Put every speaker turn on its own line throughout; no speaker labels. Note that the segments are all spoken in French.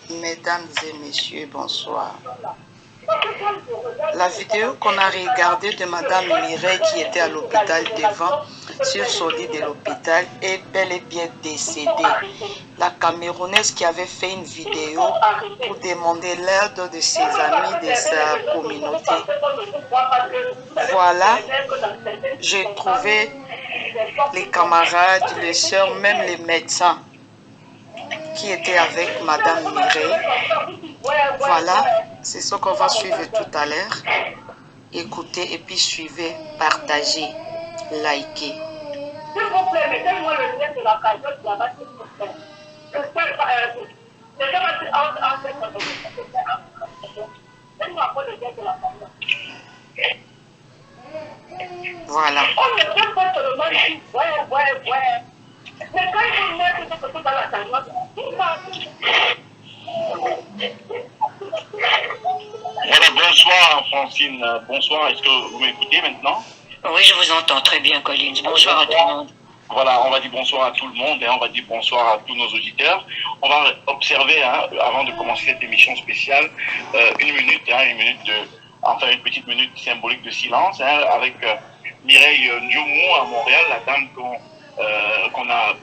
Mesdames et messieurs, bonsoir. La vidéo qu'on a regardée de Madame Mireille qui était à l'hôpital devant, sur son lit de l'hôpital, est bel et bien décédée. La Camerounaise qui avait fait une vidéo pour demander l'aide de ses amis, de sa communauté. Voilà, j'ai trouvé les camarades, les sœurs, même les médecins qui étaient avec Madame Mireille. Voilà, c'est ce qu'on va suivre tout à l'heure. Écoutez et puis suivez, partagez, likez. S'il vous plaît, mettez-moi le lien de la cagnotte là-bas, s'il vous plaît. Voilà.
Voilà, bonsoir Francine, bonsoir, est-ce que vous m'écoutez maintenant?
Oui, je vous entends très bien, Collins. Bonsoir à tout le monde.
Voilà, on va dire bonsoir à tout le monde et on va dire bonsoir à tous nos auditeurs. On va observer, avant de commencer cette émission spéciale, une petite minute symbolique de silence avec Mireille Ndioumou à Montréal, la dame qu'on a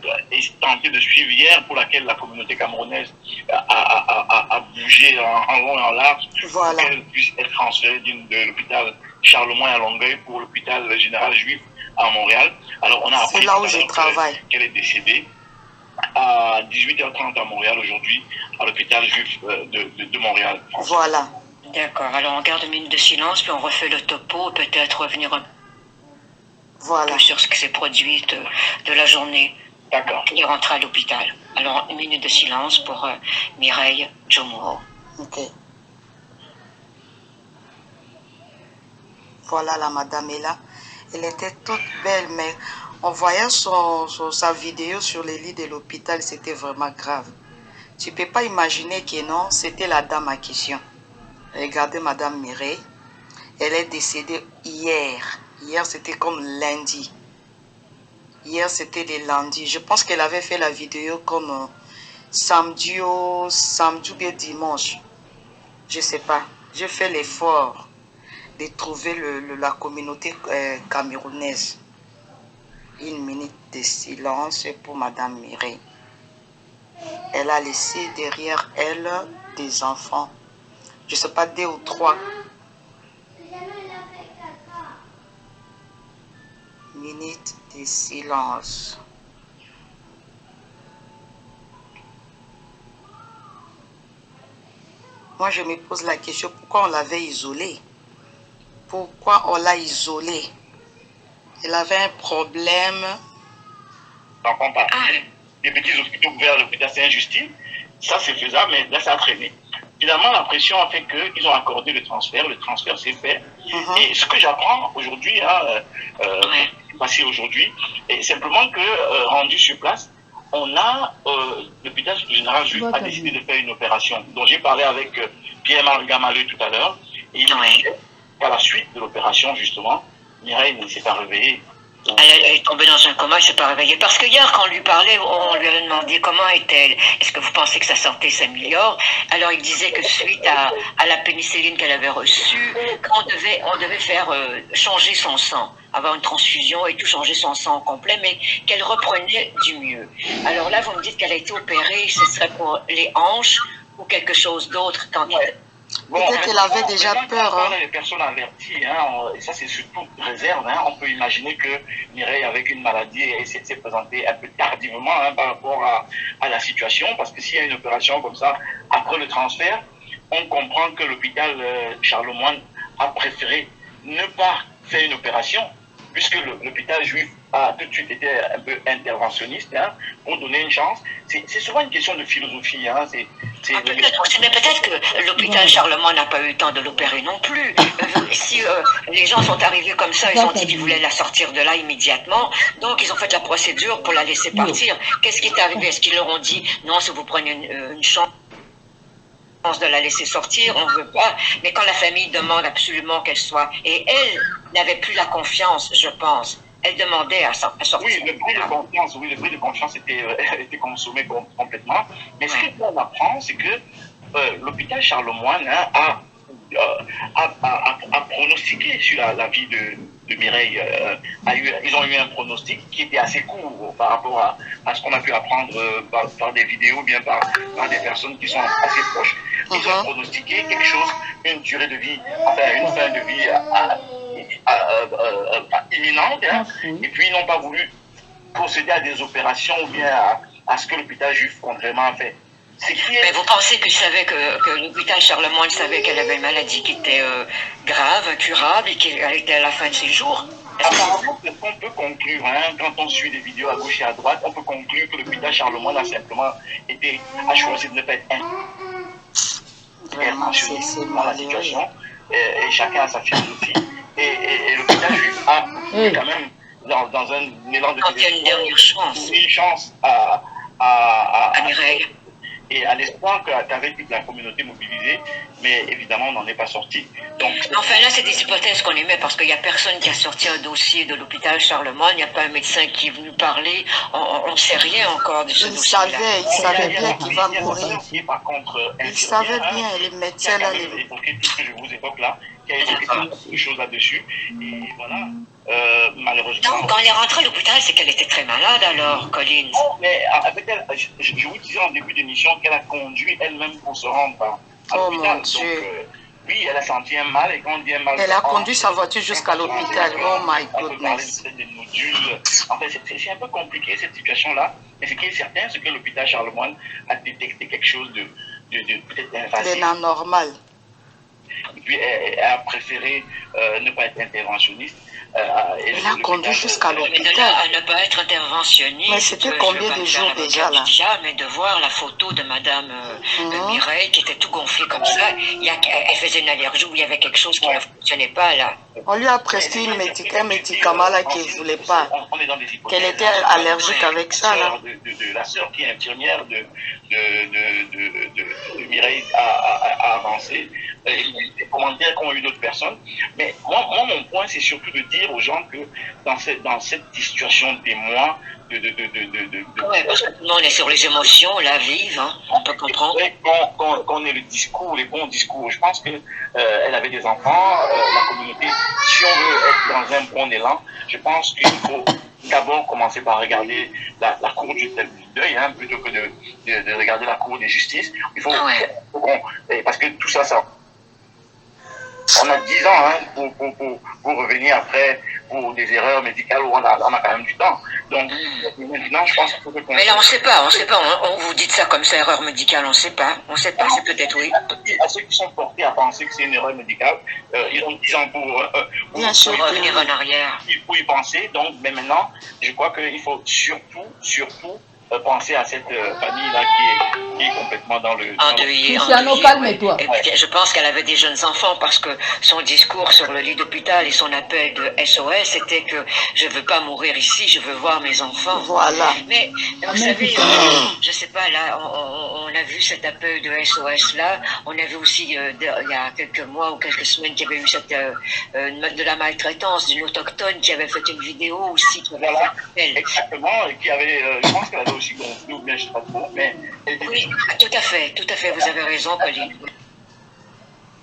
tenté de suivre hier, pour laquelle la communauté camerounaise a bougé en long et en large,
voilà,
pour qu'elle puisse être transférée de l'hôpital Charlemagne à Longueuil pour l'hôpital général juif à Montréal. Alors on a appris
là où je travaille
qu'elle est décédée à 18h30 à Montréal aujourd'hui, à l'hôpital juif de Montréal.
Voilà.
D'accord, alors on garde une minute de silence, puis on refait le topo, peut-être revenir un peu sur ce qui s'est produit de la journée.
D'accord.
Il est rentré à l'hôpital. Alors une minute de silence pour Mireille Ndioumou.
Ok. Voilà, la madame est là. Elle était toute belle, mais en voyant sa vidéo sur les lits de l'hôpital, c'était vraiment grave. Tu ne peux pas imaginer que non, c'était la dame en question. Regardez Madame Mireille. Elle est décédée hier. Hier, c'était comme lundi. Hier, c'était le lundi. Je pense qu'elle avait fait la vidéo comme samedi ou bien dimanche. Je ne sais pas. J'ai fait l'effort de trouver la communauté camerounaise. Une minute de silence pour Madame Mireille. Elle a laissé derrière elle des enfants. Je ne sais pas, 2 ou 3. Minute de silence. Moi, je me pose la question, pourquoi on l'avait isolée? Pourquoi on l'a isolée? Elle avait un problème.
Donc on parle des petits hôpitaux ouverts à l'hôpital Saint-Justine. Ça, c'est faisable, mais là, ça a traîné. Finalement, la pression a fait qu'ils ont accordé le transfert s'est fait. Et ce que j'apprends aujourd'hui, passé aujourd'hui, est simplement que, rendu sur place, on a, l'hôpital général juif a décidé de faire une opération dont j'ai parlé avec Pierre-Marc Gamaleux tout à l'heure. Et il me disait qu'à la suite de l'opération, justement, Mireille ne s'est pas réveillée.
Elle est tombée dans un coma, elle ne s'est pas réveillée. Parce que hier, quand on lui parlait, on lui avait demandé comment est-elle. Est-ce que vous pensez que sa santé s'améliore? Alors il disait que suite à la pénicilline qu'elle avait reçue, on devait faire changer son sang, avoir une transfusion et tout, changer son sang au complet, mais qu'elle reprenait du mieux. Alors là, vous me dites qu'elle a été opérée, ce serait pour les hanches ou quelque chose d'autre quand
Peut-être qu'elle avait déjà peur.
Les personnes averties, et ça c'est surtout réserve. On peut imaginer que Mireille, avec une maladie, s'est présentée un peu tardivement par rapport à la situation, parce que s'il y a une opération comme ça, après le transfert, on comprend que l'hôpital Charlemagne a préféré ne pas faire une opération, puisque l'hôpital juif a tout de suite été un peu interventionniste pour donner une chance. C'est souvent une question de philosophie.
Peut-être que l'hôpital Charlemagne n'a pas eu le temps de l'opérer non plus. Si les gens sont arrivés comme ça, ils ont dit qu'ils voulaient la sortir de là immédiatement, donc ils ont fait la procédure pour la laisser partir. Qu'est-ce qui est arrivé? Est-ce qu'ils leur ont dit non, si vous prenez une chance de la laisser sortir, on ne veut pas, mais quand la famille demande absolument qu'elle soit, et elle n'avait plus la confiance, je pense, elle demandait à sortir.
Oui, le prix de confiance était consommé complètement, mais ce qu'on apprend, c'est que l'hôpital Charlemagne hein, a pronostiqué sur la vie de Mireille. Ils ont eu un pronostic qui était assez court par rapport à ce qu'on a pu apprendre par des vidéos, bien par des personnes qui sont assez proches. Ils ont pronostiqué quelque chose, une durée de vie, enfin une fin de vie imminente, hein, et puis ils n'ont pas voulu procéder à des opérations ou bien à ce que l'hôpital juif contrairement a fait.
Mais vous pensez qu'ils savaient que l'hôpital Charlemagne savait qu'elle avait une maladie qui était grave, incurable et qu'elle était à la fin de ses jours?
Apparemment, ce qu'on peut conclure, hein, quand on suit des vidéos à gauche et à droite, on peut conclure que l'hôpital Charlemagne a simplement a choisi de ne pas être
vraiment
dans la situation, et chacun a sa philosophie, et l'hôpital juif a quand même, dans un élan de
une
chance
à Mireille.
Et à l'espoir qu'avec toute la communauté mobilisée, mais évidemment, on n'en est pas sorti. Donc,
enfin, là, c'est des hypothèses qu'on émet parce qu'il n'y a personne qui a sorti un dossier de l'hôpital Charlemagne, il n'y a pas un médecin qui est venu parler, on ne sait rien encore de ce dossier.
Il savait bien qu'il va mourir.
Par contre,
il savait bien, les médecins là.
Qui a évoqué tout ce que je vous évoque là, qui a évoqué beaucoup choses là-dessus. Et voilà. Malheureusement.
Donc, quand elle est rentrée à l'hôpital, c'est qu'elle était très malade alors, Colline.
Non, mais avec elle, je vous disais en début d'émission qu'elle a conduit elle-même pour se rendre à l'hôpital. Donc, oui, elle a senti un mal et quand on dit un mal.
Elle a conduit sa voiture jusqu'à l'hôpital. Oh my goodness.
On peut parler des nodules. En fait, c'est un peu compliqué cette situation-là. Mais ce qui est certain, c'est que l'hôpital Charlemagne a détecté quelque chose de peut-être invasif.
De l'anormal.
Et puis, elle a préféré ne pas être interventionniste.
Elle a conduit jusqu'à l'hôpital.
À ne pas être interventionniste.
Mais c'était combien de jours déjà là?
Mais de voir la photo de Madame Mireille qui était tout gonflée comme ça, elle faisait une allergie où il y avait quelque chose qui ne fonctionnait pas là.
On lui a prescrit un médicament là qu'elle ne voulait pas. Qu'elle était allergique avec ça là.
La sœur qui est infirmière de Mireille a avancé. Des commentaires qu'ont eu d'autres personnes. Mais moi, mon point, c'est surtout de dire aux gens que dans cette situation des mois
Oui, parce que tout le monde est sur les émotions, la vive, hein, on peut comprendre.
Qu'on ait le discours, les bons discours. Je pense que elle avait des enfants, la communauté, si on veut être dans un bon élan, je pense qu'il faut d'abord commencer par regarder la cour du deuil, hein, plutôt que de regarder la cour des justices. Il faut, parce que tout ça, on a 10 ans hein, pour revenir après pour des erreurs médicales où on a quand même du temps. Donc maintenant, je pense qu'il faut que...
Mais là, on ne sait pas. On vous dit ça comme ça, erreur médicale, on ne sait pas. On ne sait pas, c'est peut-être oui.
À ceux qui sont portés à penser que c'est une erreur médicale, ils ont 10 ans pour
revenir en arrière.
Pour y penser. Donc, mais maintenant, je crois qu'il faut surtout penser à cette famille-là qui est complètement dans le...
Endeuillée.
Calme-toi.
Je pense qu'elle avait des jeunes enfants parce que son discours sur le lit d'hôpital et son appel de SOS, c'était que je ne veux pas mourir ici, je veux voir mes enfants.
Voilà.
Mais vous savez, je ne sais pas, là, on a vu cet appel de SOS là, on a vu aussi il y a quelques mois ou quelques semaines qu'il y avait eu de la maltraitance d'une autochtone qui avait fait une vidéo aussi.
Exactement, et qui avait, je pense qu'elle avait aussi gonflé, ou bien je ne sais pas trop, mais...
Oui, tout à fait, vous avez raison, Pauline.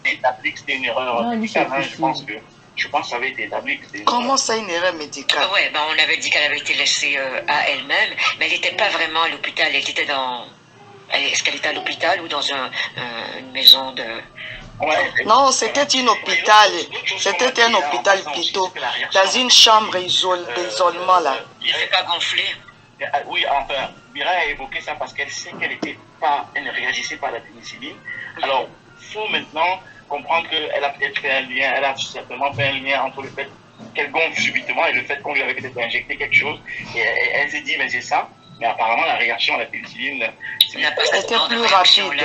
Établi que c'était une erreur médicale, hein, je pense que ça avait été établi que c'était...
Comment ça, une erreur médicale?
Oui, on avait dit qu'elle avait été laissée à elle-même, mais elle n'était pas vraiment à l'hôpital, elle était dans... Est-ce qu'elle était à l'hôpital ou dans une maison de...
Non, c'était un hôpital. C'était un hôpital plutôt. Dans une chambre d'isolement là.
Il n'était pas gonflé.
Oui, enfin, Mireille a évoqué ça parce qu'elle sait qu'elle ne réagissait pas à la pénicilline. Alors, il faut maintenant comprendre qu'elle a peut-être fait un lien, elle a certainement fait un lien entre le fait qu'elle gonfle subitement et le fait qu'on lui avait peut-être injecté quelque chose. Et elle s'est dit, mais c'est ça. Mais apparemment, la réaction à la pénicilline...
C'était plus rapide.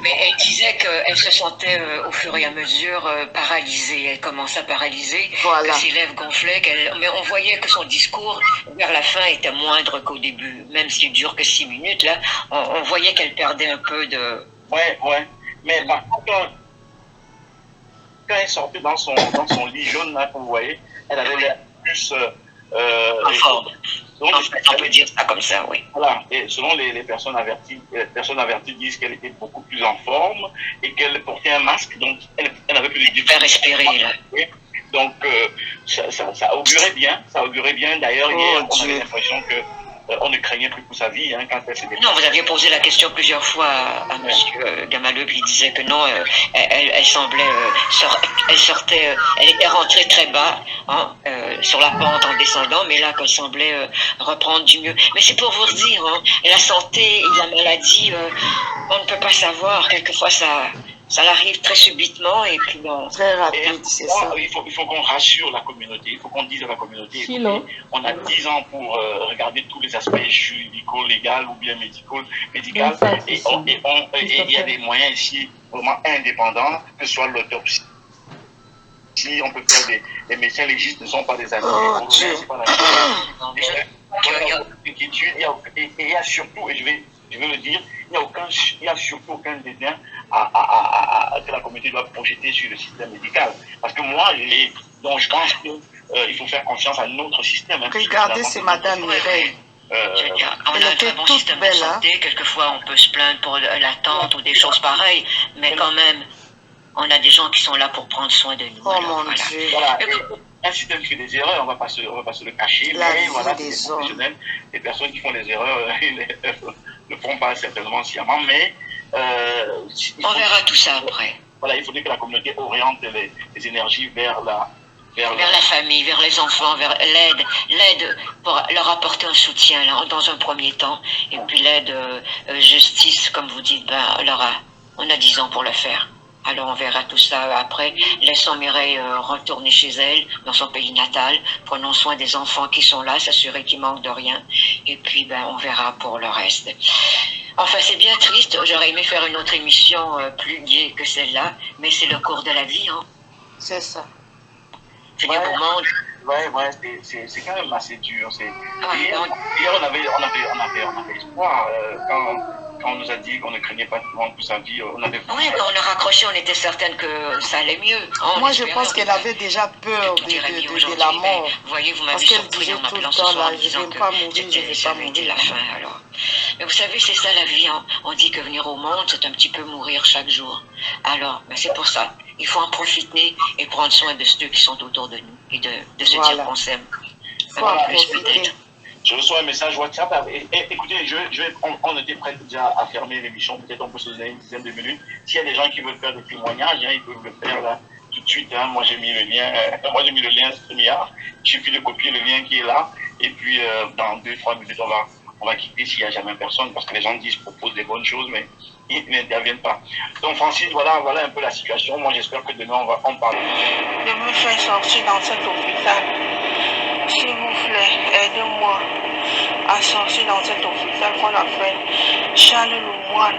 Mais elle disait qu'elle se sentait au fur et à mesure paralysée. Elle commençait à paralyser, que ses lèvres gonflaient. Mais on voyait que son discours, vers la fin, était moindre qu'au début. Même s'il dure que 6 minutes, là, on voyait qu'elle perdait un peu de...
Ouais. Mais par contre, quand elle sortait dans son lit jaune, là, que vous voyez, elle avait l'air plus
En forme.
Donc,
En fait, on peut dire ça comme ça, oui.
Voilà, et selon les personnes averties disent qu'elle était beaucoup plus en forme et qu'elle portait un masque, donc elle n'avait plus de difficulté
à respirer, là.
Donc, ça augurait bien, D'ailleurs, hier, on avait l'impression que on ne craignait plus pour sa vie hein, quand elle s'est déplacée.
Non, vous aviez posé la question plusieurs fois à M. Gamaleu, puis il disait que non, elle semblait, elle était rentrée très bas hein, sur la pente en descendant, mais là qu'elle semblait reprendre du mieux. Mais c'est pour vous dire, hein, la santé et la maladie, on ne peut pas savoir. Quelquefois, ça arrive très subitement et puis bon.
Très rapide, c'est ça.
Il faut qu'on rassure la communauté, il faut qu'on dise à la communauté, écoutez, on a 10 ans pour regarder tous les aspects juridico, légal ou bien médical, et il y a des moyens ici vraiment indépendants, que ce soit l'autopsie. Si on peut faire des médecins légistes ne sont pas des amis, c'est pas il y a surtout, et je vais le dire, il n'y a surtout aucun dédain que la communauté doit projeter sur le système médical. Parce que moi, donc je pense qu'il faut faire confiance à notre système. Hein,
regardez, c'est Madame Mireille.
On a un très bon système de santé. Quelquefois, on peut se plaindre pour l'attente ou des choses pareilles, mais quand même, on a des gens qui sont là pour prendre soin de nous.
Oh alors, mon Dieu.
Voilà. Un système qui fait des erreurs, on ne va pas se le cacher, mais voilà, des professionnels, des personnes qui font des erreurs, ne font pas certainement sciemment, mais
on verra tout ça après.
Voilà, il faudrait que la communauté oriente les énergies vers la
famille, vers les enfants, vers l'aide pour leur apporter un soutien là, dans un premier temps, et puis l'aide justice, comme vous dites, on a 10 ans pour le faire. Alors on verra tout ça après. Laissons Mireille retourner chez elle, dans son pays natal. Prenons soin des enfants qui sont là, s'assurer qu'ils manquent de rien. Et puis on verra pour le reste. Enfin, c'est bien triste. J'aurais aimé faire une autre émission plus gaie que celle-là, mais c'est le cours de la vie. Hein.
C'est ça.
C'est bien au monde.
Ouais, c'est quand même assez dur. Hier, on avait espoir quand on nous a dit qu'on ne craignait pas tout le monde pour sa vie.
Oui, quand on a raccroché, on était certaine que ça allait mieux.
Moi, je pense qu'elle avait déjà peur de la mort.
Vous voyez, vous m'avez surpris en m'appelant ce soir en disant que j'avais été la fin. Alors. Mais vous savez, c'est ça la vie. Hein. On dit que venir au monde, c'est un petit peu mourir chaque jour. Alors, c'est pour ça. Il faut en profiter et prendre soin de ceux qui sont autour de nous et de se dire qu'on s'aime.
Je reçois un message WhatsApp. Écoutez, on était prêts déjà à fermer l'émission. Peut-être on peut se donner une dizaine de minutes. S'il y a des gens qui veulent faire des témoignages, ils peuvent le faire là tout de suite. Hein. Moi, j'ai mis le lien StreamYard. Il suffit de copier le lien qui est là. Et puis, dans 2-3 minutes, on va quitter s'il n'y a jamais personne. Parce que les gens proposent des bonnes choses, mais ils n'interviennent pas. Donc, Francis, voilà un peu la situation. Moi, j'espère que demain, on va en parler.
Je me fais sortir dans cet hôpital. S'il vous plaît, aidez-moi à sortir dans cet hôpital qu'on appelle Charles Lemoine.